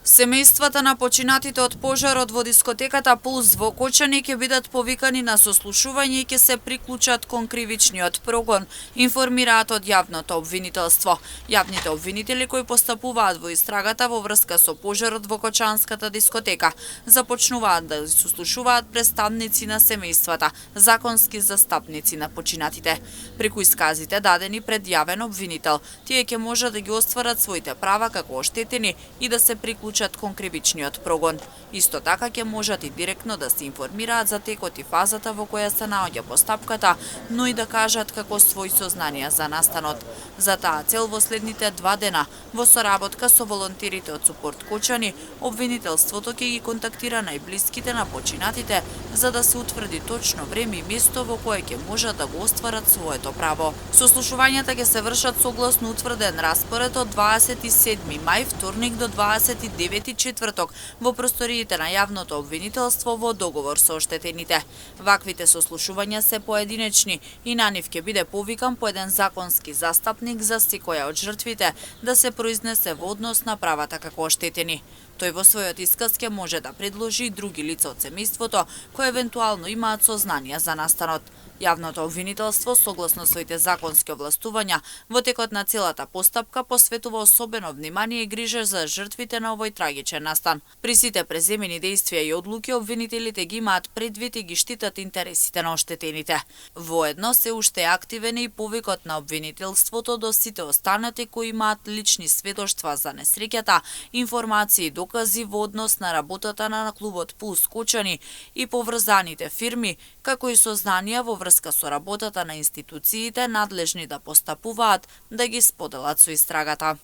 Семејствата на починатите од пожарот во дискотеката Пулс во Кочани ќе бидат повикани на сослушување и ќе се приклучат кон кривичниот прогон, информираат од јавното обвинителство. Јавните обвинители кои постапуваат во истрагата во врска со пожарот во Кочанската дискотека започнуваат да сослушуваат представници на семејствата, законски застапници на починатите. Преку исказите дадени пред јавен обвинител, тие ќе можат да ги остварат своите права како оштетени и да се приклучат кон кривичниот прогон. Исто така ќе можат и директно да се информираат за текот и фазата во која се наоѓа постапката, но и да кажат како свој сознанија за настанот. За таа цел во следните 2 дена, во соработка со волонтерите од Супорт Кочани, обвинителството ќе ги контактира најблиските на починатите за да се утврди точно време и место во кое ќе можат да го остварат своето право. Сослушувањата ќе се вршат согласно утврден распоред од 27 мај, вторник до 29 четврток во просториите на јавното обвинителство во договор со оштетените. Ваквите сослушувања се поединечни и на нив ќе биде повикан по еден законски застапник за секоја од жртвите да се произнесе во однос на правата како оштетени. Тој во својот исказ ќе може да предложи и други лица од семејството кои евентуално имаат сознанија за настанот. Јавното обвинителство, согласно своите законски овластувања, во текот на целата постапка посветува особено внимание и грижа за жртвите на овој трагичен настан. При сите преземени дејствија и одлуки обвинителите ги имаат предвид и ги штитат интересите на оштетените. Воедно се уште е активен и повикот на обвинителството до сите останати кои имаат лични сведоштва за несреќата, информации и докази во однос на работата на клубот Пулс Кочани и поврзаните фирми, како и сознанија во врска со работата на институциите надлежни да постапуваат, да ги споделат со истрагата.